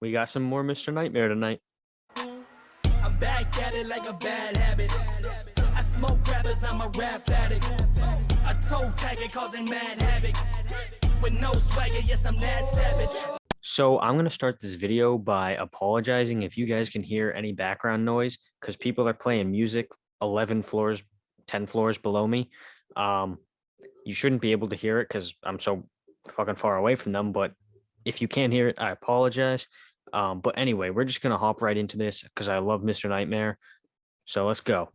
We got some more Mr. Nightmare tonight. I'm back at it like a bad habit. I smoke rappers, I'm a rap addict. A toe tagger causing mad havoc. With no swagger, yes, I'm that savage. So I'm going to start this video by apologizing if you guys can hear any background noise because people are playing music 11 floors, 10 floors below me. You shouldn't be able to hear it because I'm so fucking far away from them. But if you can't hear it, I apologize. But anyway, we're just going to hop right into this because I love Mr. Nightmare. So let's go.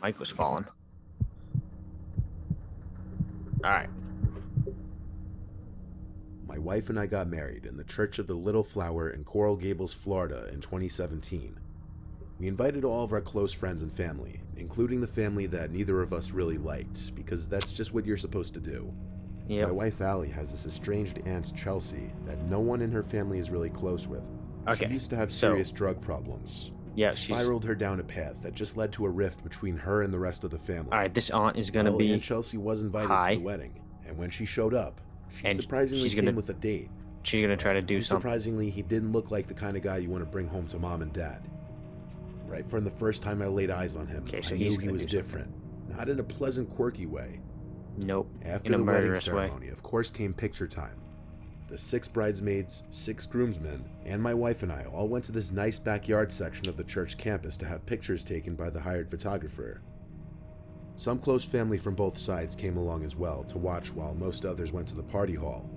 Mike was falling. All right. My wife and I got married in the Church of the Little Flower in Coral Gables, Florida in 2017. We invited all of our close friends and family, including the family that neither of us really liked, because that's just what you're supposed to do. Yep. My wife Allie has this estranged aunt Chelsea that no one in her family is really close with. Okay, She used to have serious drug problems. Yes, It spiraled her down a path that just led to a rift between her and the rest of the family. All right, this aunt is going to Well, be Aunt Chelsea was invited to the wedding, and when she showed up, she And surprisingly she's gonna- came with a date. she's going to try to do something. Surprisingly, he didn't look like the kind of guy you want to bring home to mom and dad. Right from the first time I laid eyes on him, Okay, so I he's knew he gonna was do something. different. Not in a pleasant, quirky way. Nope. After In a the wedding murderous way. ceremony, of course, came picture time. The 6 bridesmaids, 6 groomsmen, and my wife and I all went to this nice backyard section of the church campus to have pictures taken by the hired photographer. Some close family from both sides came along as well to watch while most others went to the party hall.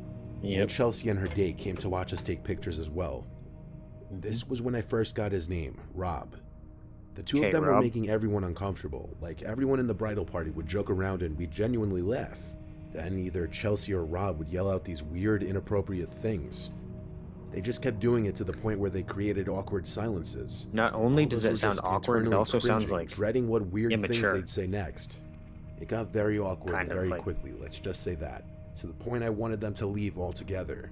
Yep. And Chelsea and her date came to watch us take pictures as well. This was when I first got his name, Rob. The two Okay, of them were Rob. making everyone uncomfortable. Like, everyone in the bridal party would joke around and we'd genuinely laugh. Then either Chelsea or Rob would yell out these weird, inappropriate things. They just kept doing it to the point where they created awkward silences. Not only All does of us that were sound just awkward, it internally also sounds cringing, like dreading what weird immature. things they'd say next. It got very awkward Kind of very like- quickly, let's just say that, to the point I wanted them to leave altogether.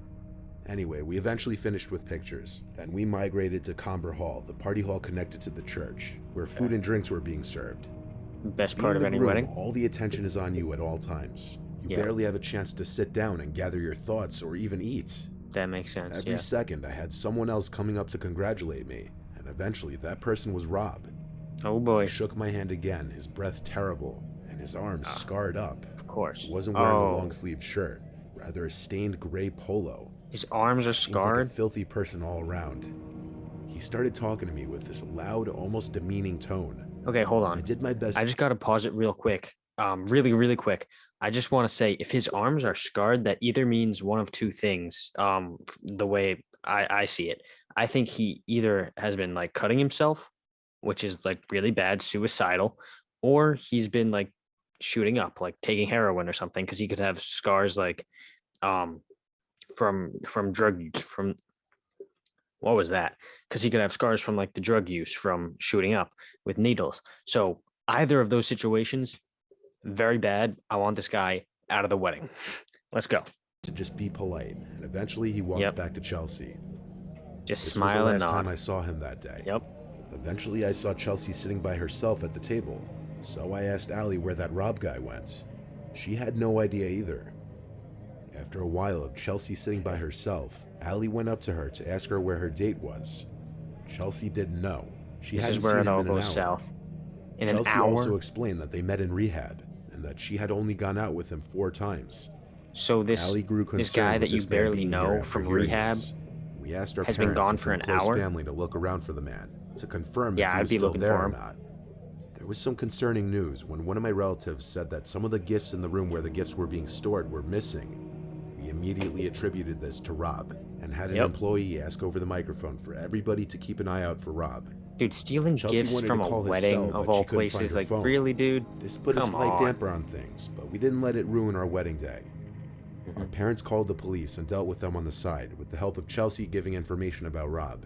Anyway, we eventually finished with pictures. Then we migrated to Comber Hall, the party hall connected to the church, where food and drinks were being served. best Being part in of the any room, wedding. all the attention is on you at all times. You Yeah. barely have a chance to sit down and gather your thoughts or even eat. That makes sense. Every Yeah. second I had someone else coming up to congratulate me, and eventually that person was Rob. Oh boy. He shook my hand again, his breath terrible, and his arms scarred up. Of course. He wasn't wearing a Oh, long-sleeved shirt, rather a stained gray polo. his arms are Seemed like scarred. a filthy person all around. He started talking to me with this loud, almost demeaning tone. Okay, hold I on. did my best. I just got to pause it real quick. Really quick. I just want to say if his arms are scarred, that either means one of two things. The way I see it, I think he either has been like cutting himself, which is like really bad, suicidal, or he's been like shooting up, like taking heroin or something, because he could have scars like from drug use. From what was that? Because he could have scars from like the drug use from shooting up with needles. So either of those situations, very bad. I want this guy out of the wedding. Let's go. To just be polite, and eventually he walked Yep. back to Chelsea. Just This smile was and the last time nod. I saw him that day. Yep. Eventually I saw Chelsea sitting by herself at the table, so I asked Allie where that Rob guy went. She had no idea either. After a while of Chelsea sitting by herself, Allie went up to her to ask her where her date was. Chelsea didn't know. She This hadn't is where seen it him all in an goes hour. south. In Chelsea an hour. also explained that they met in rehab, and that she had only gone out with him 4 times. So this Allie grew concerned this guy with that you this man barely being know here after from hearing rehab this. We asked our has been parents gone and for some an close hour? family to look around for the man, to confirm Yeah, if he I'd was be still looking there for or him. not. There was some concerning news when one of my relatives said that some of the gifts in the room where the gifts were being stored were missing. We immediately attributed this to Rob, and had an Yep. employee ask over the microphone for everybody to keep an eye out for Rob. dude stealing Chelsea gifts wanted from to a call his wedding cell, of but all she couldn't find places. her Like phone. really, dude. This put a Come slight on. damper on things, but we didn't let it ruin our wedding day. Our Mhm. parents called the police and dealt with them on the side, with the help of Chelsea giving information about Rob.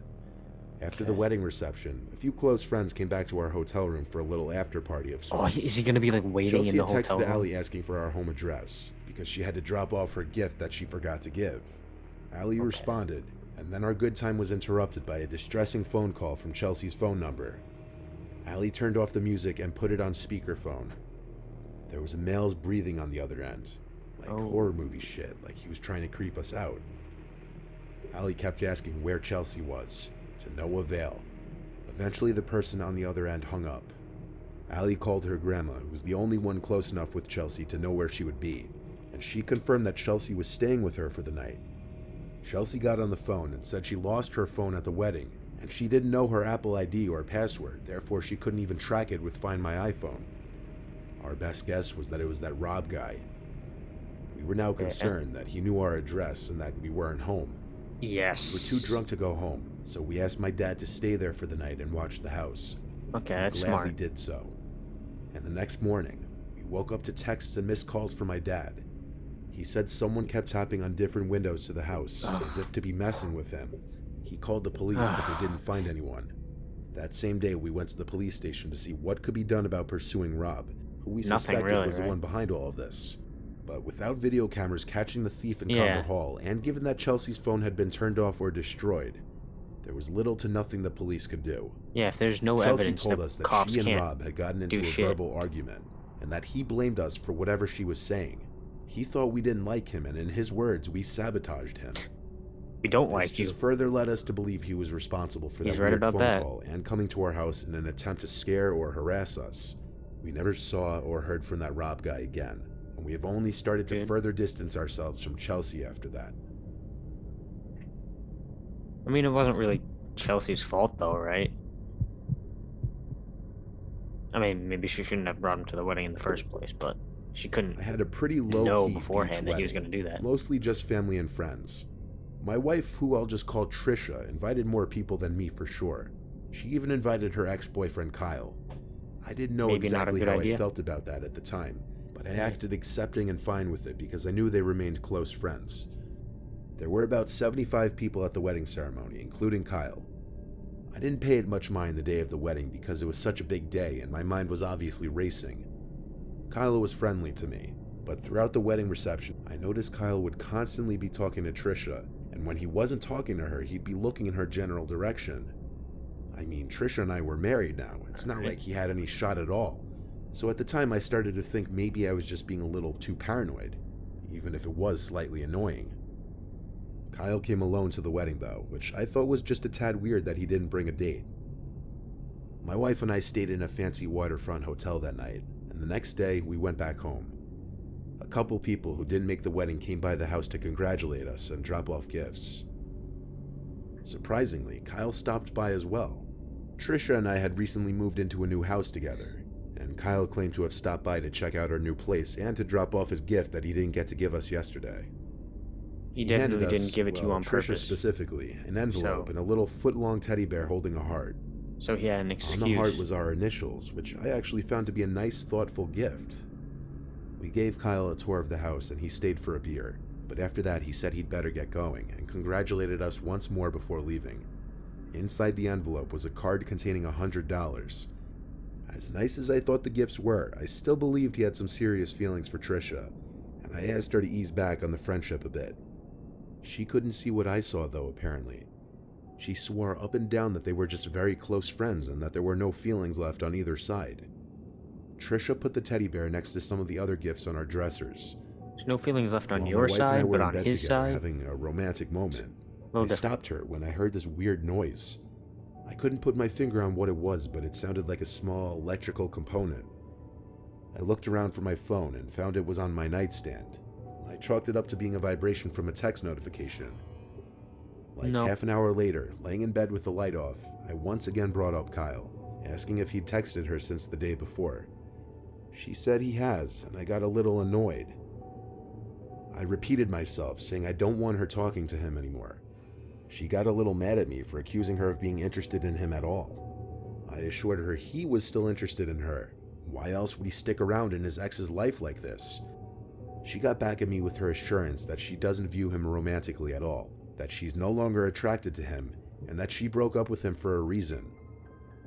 After the Okay. wedding reception, a few close friends came back to our hotel room for a little after party of Oh, sorts. is he gonna be like waiting Chelsea in the had hotel texted room? Allie asking for our home address, because she had to drop off her gift that she forgot to give. Allie Okay. responded, and then our good time was interrupted by a distressing phone call from Chelsea's phone number. Allie turned off the music and put it on speakerphone. There was a male's breathing on the other end, like Oh. horror movie shit, like he was trying to creep us out. Allie kept asking where Chelsea was, to no avail. Eventually, the person on the other end hung up. Allie called her grandma, who was the only one close enough with Chelsea to know where she would be, and she confirmed that Chelsea was staying with her for the night. Chelsea got on the phone and said she lost her phone at the wedding, and she didn't know her Apple ID or password, therefore she couldn't even track it with Find My iPhone. Our best guess was that it was that Rob guy. We were now concerned that he knew our address and that we weren't home. Yes. We were too drunk to go home, so we asked my dad to stay there for the night and watch the house. Okay, He that's gladly smart. did so. And the next morning, we woke up to texts and missed calls from my dad. He said someone kept tapping on different windows to the house, as if to be messing with him. He called the police, but they didn't find anyone. That same day, we went to the police station to see what could be done about pursuing Rob, who we Nothing suspected really, was the right? one behind all of this. But without video cameras catching the thief in Yeah. Comber Hall, and given that Chelsea's phone had been turned off or destroyed, there was little to nothing the police could do. Yeah, if there's no Chelsea evidence, told the us that cops she and can't. Rob had gotten into do a shit. verbal argument, and that he blamed us for whatever she was saying. He thought we didn't like him, and in his words, we sabotaged him. We don't This like you. just further led us to believe he was responsible for that He's right weird about phone that. call and coming to our house in an attempt to scare or harass us. We never saw or heard from that Rob guy again, and we have only started to Good. further distance ourselves from Chelsea after that. I mean, it wasn't really Chelsea's fault, though, right? I mean, maybe she shouldn't have brought him to the wedding in the first place, but she couldn't I had a pretty know low-key beforehand beach that he was wedding, going to do that. mostly just family and friends. My wife, who I'll just call Trisha, invited more people than me for sure. She even invited her ex-boyfriend Kyle. I didn't know Maybe not a exactly good how idea. I felt about that at the time, but I Mhm. acted accepting and fine with it because I knew they remained close friends. There were about 75 people at the wedding ceremony, including Kyle. I didn't pay it much mind the day of the wedding because it was such a big day and my mind was obviously racing. Kyle was friendly to me, but throughout the wedding reception, I noticed Kyle would constantly be talking to Trisha, and when he wasn't talking to her, he'd be looking in her general direction. I mean, Trisha and I were married now. It's not like he had any shot at all. So at the time, I started to think maybe I was just being a little too paranoid, even if it was slightly annoying. Kyle came alone to the wedding though, which I thought was just a tad weird that he didn't bring a date. My wife and I stayed in a fancy waterfront hotel that night, and the next day we went back home. A couple people who didn't make the wedding came by the house to congratulate us and drop off gifts. Surprisingly, Kyle stopped by as well. Trisha and I had recently moved into a new house together, and Kyle claimed to have stopped by to check out our new place and to drop off his gift that he didn't get to give us yesterday. He handed definitely us, didn't give it to you well, on Trisha purpose. specifically, an envelope So- and a little foot-long teddy bear holding a heart. So he had an excuse. On the heart was our initials, which I actually found to be a nice, thoughtful gift. We gave Kyle a tour of the house and he stayed for a beer, but after that he said he'd better get going and congratulated us once more before leaving. Inside the envelope was a card containing $100. As nice as I thought the gifts were, I still believed he had some serious feelings for Trisha, and I asked her to ease back on the friendship a bit. She couldn't see what I saw though, apparently. She swore up and down that they were just very close friends and that there were no feelings left on either side. Trisha put the teddy bear next to some of the other gifts on our dressers. There's no feelings left on While my your wife and I side, were but in on bed his together side, having a romantic moment, a I little different. stopped her when I heard this weird noise. I couldn't put my finger on what it was, but it sounded like a small electrical component. I looked around for my phone and found it was on my nightstand. I chalked it up to being a vibration from a text notification. Like No. half an hour later, laying in bed with the light off, I once again brought up Kyle, asking if he'd texted her since the day before. She said he has, and I got a little annoyed. I repeated myself, saying I don't want her talking to him anymore. She got a little mad at me for accusing her of being interested in him at all. I assured her he was still interested in her. Why else would he stick around in his ex's life like this? She got back at me with her assurance that she doesn't view him romantically at all, that she's no longer attracted to him, and that she broke up with him for a reason.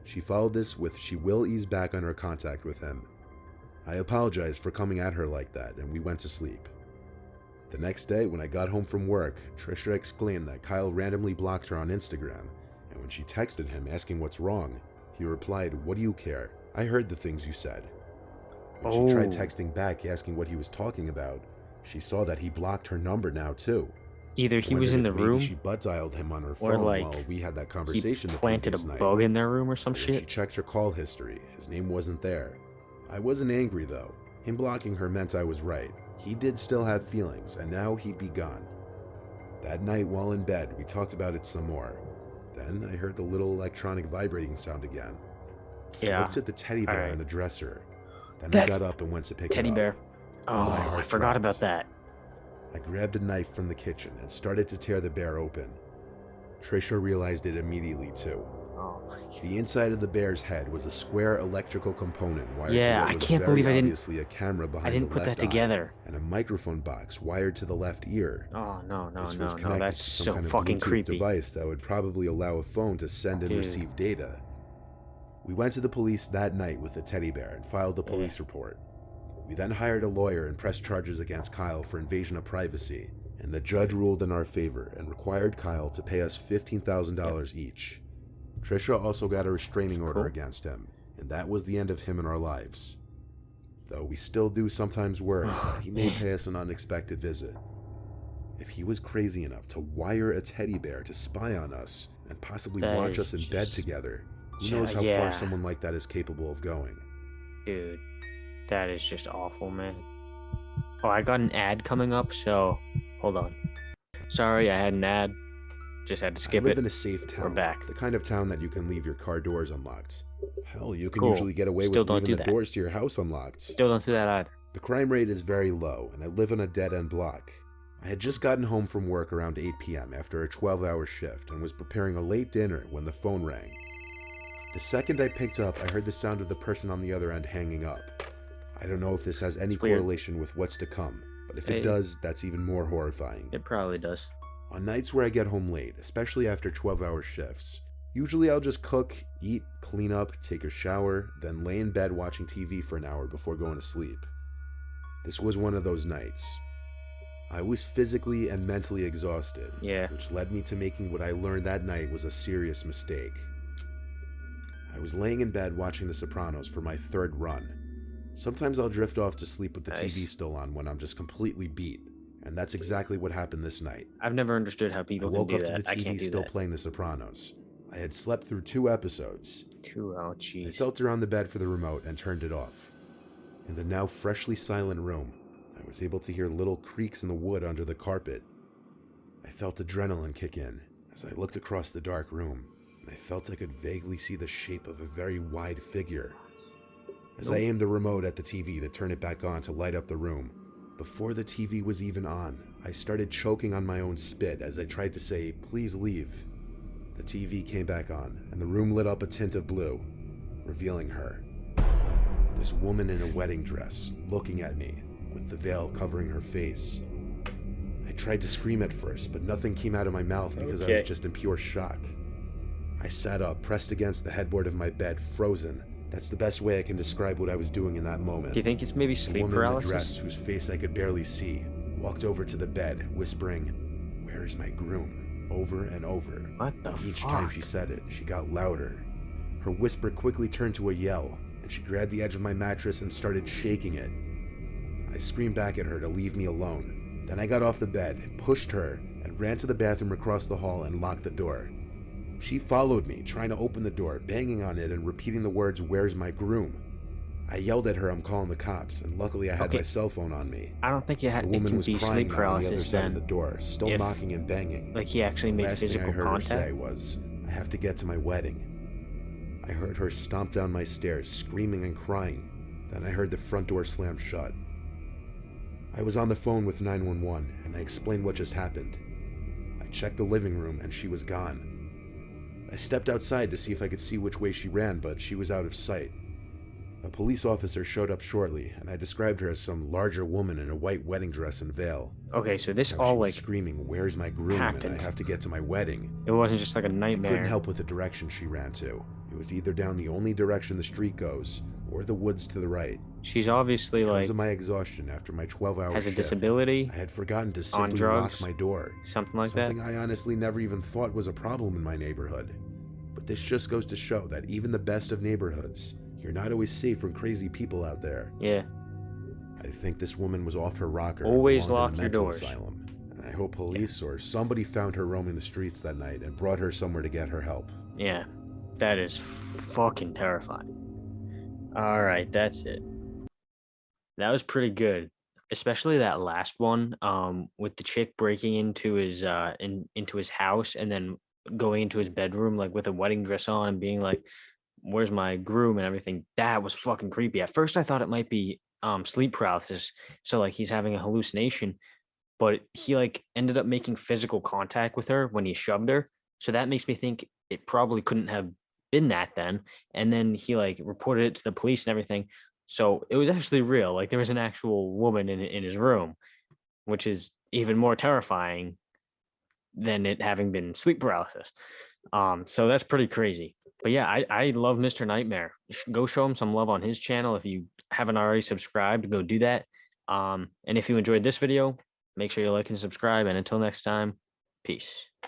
She followed this with she will ease back on her contact with him. I apologized for coming at her like that, and we went to sleep. The next day, when I got home from work, Trisha exclaimed that Kyle randomly blocked her on Instagram, and when she texted him asking what's wrong, he replied, "What do you care? I heard the things you said." When she tried Oh. texting back asking what he was talking about, She saw that he blocked her number now too. Either he was Wondered in the if maybe room she butt dialed him on her or phone like while we had that he conversation the planted a previous night. bug in their room or some When she shit. checked her call history, his name wasn't there. I wasn't angry though. Him blocking her meant I was right. He did still have feelings, and now he'd be gone. That night while in bed, we talked about it some more. Then I heard the little electronic vibrating sound again. I Yeah. looked at the teddy bear Alright. in the dresser. Then I That got up and went to pick it Teddy up. bear. My Oh, heart I forgot dropped. about that. I grabbed a knife from the kitchen and started to tear the bear open. Trisha realized it immediately too. Oh my god. The inside of the bear's head was a square electrical component wired Yeah, to what I was can't very believe I didn't- obviously a camera behind I didn't the put that left eye, together. and a microphone box wired to the left ear. Oh no, no, This no, was no. connected That's to some so kind of fucking Bluetooth creepy. device that would probably allow a phone to send and Dude. receive data. We went to the police that night with the teddy bear and filed a police report. We then hired a lawyer and pressed charges against Kyle for invasion of privacy, and the judge ruled in our favor and required Kyle to pay us $15,000 each. Trisha also got a restraining order Cool. against him, and that was the end of him in our lives. Though we still do sometimes worry that he may pay us an unexpected visit. If he was crazy enough to wire a teddy bear to spy on us and possibly That watch is us in bed just- together, who Ja- knows how yeah. far someone like that is capable of going. Dude, that is just awful, man. Oh, I got an ad coming up, so hold on. Sorry, I had an ad. Just had to skip I live it. in a safe town. back. The kind of town that you can leave your car doors unlocked. Hell, you can Cool. usually get away Still with don't leaving do the that. doors to your house unlocked. Still don't do that either. The crime rate is very low, and I live on a dead-end block. I had just gotten home from work around 8 p.m. after a 12-hour shift and was preparing a late dinner when the phone rang. The second I picked up, I heard the sound of the person on the other end hanging up. I don't know if this has any It's weird. correlation with what's to come, but if Hey. it does, that's even more horrifying. It probably does. On nights where I get home late, especially after 12-hour shifts, usually I'll just cook, eat, clean up, take a shower, then lay in bed watching TV for an hour before going to sleep. This was one of those nights. I was physically and mentally exhausted, Yeah. which led me to making what I learned that night was a serious mistake. I was laying in bed watching The Sopranos for my third run. Sometimes I'll drift off to sleep with the Nice. TV still on when I'm just completely beat, and that's exactly what happened this night. I've never understood how I people can woke do up to that. the I can't TV do still that. playing The Sopranos. I had slept through 2 episodes. Oh, I jeez. felt around the bed for the remote and turned it off. In the now freshly silent room, I was able to hear little creaks in the wood under the carpet. I felt adrenaline kick in as I looked across the dark room, and I felt I could vaguely see the shape of a very wide figure. As I Nope. aimed the remote at the TV to turn it back on to light up the room, before the TV was even on, I started choking on my own spit as I tried to say, "Please leave." The TV came back on, and the room lit up a tint of blue, revealing her. This woman in a wedding dress, looking at me, with the veil covering her face. I tried to scream at first, but nothing came out of my mouth because I Okay. was just in pure shock. I sat up, pressed against the headboard of my bed, frozen. That's the best way I can describe what I was doing in that moment. Do you think it's maybe The sleep woman in the dress, paralysis? whose face I could barely see, walked over to the bed, whispering, "Where is my groom?" over and over. What the Each time fuck? she said it, she got louder. Her whisper quickly turned to a yell, and she grabbed the edge of my mattress and started shaking it. I screamed back at her to leave me alone. Then I got off the bed, pushed her, and ran to the bathroom across the hall and locked the door. She followed me, trying to open the door, banging on it and repeating the words, "Where's my groom?" I yelled at her I'm calling the cops, and luckily I had Okay. my cell phone on me. I don't think The it woman can was be crying sleep now on the other paralysis side of the then. door, still if, knocking and banging. Like he actually The made last thing I physical heard her say contact. was, "I have to get to my wedding." I heard her stomp down my stairs, screaming and crying. Then I heard the front door slam shut. I was on the phone with 911, and I explained what just happened. I checked the living room, and she was gone. I stepped outside to see if I could see which way she ran, but she was out of sight. A police officer showed up shortly, and I described her as some larger woman in a white wedding dress and veil. Okay, so this How all she was like screaming, "Where's my groom?" happened. and "I have to get to my wedding." it wasn't just like a I couldn't nightmare. help with the direction she ran to. It was either down the only direction the street goes, or the woods to the right. She's obviously Because like of my exhaustion after my 12-hour has a shift, disability, I had forgotten to on simply drugs, lock my door. something like Something that. I honestly never even thought was a problem in my neighborhood. But this just goes to show that even the best of neighborhoods, you're not always safe from crazy people out there. Yeah. I think this woman was off her rocker. Always belonged in lock a your mental doors. asylum. And I hope police or somebody found her roaming the streets that night and brought her somewhere to get her help. Yeah, that is fucking terrifying. All right, that's it. That was pretty good, especially that last one, with the chick breaking into his into his house and then going into his bedroom like with a wedding dress on and being like, "Where's my groom?" and everything. That was fucking creepy. At first, I thought it might be sleep paralysis, so like he's having a hallucination, but he like ended up making physical contact with her when he shoved her. So that makes me think it probably couldn't have been that then. And then he like reported it to the police and everything. So it was actually real. Like there was an actual woman in his room, which is even more terrifying than it having been sleep paralysis. So that's pretty crazy. But yeah, I love Mr. Nightmare. Go show him some love on his channel. If you haven't already subscribed, go do that. And if you enjoyed this video, make sure you like and subscribe. And until next time, peace.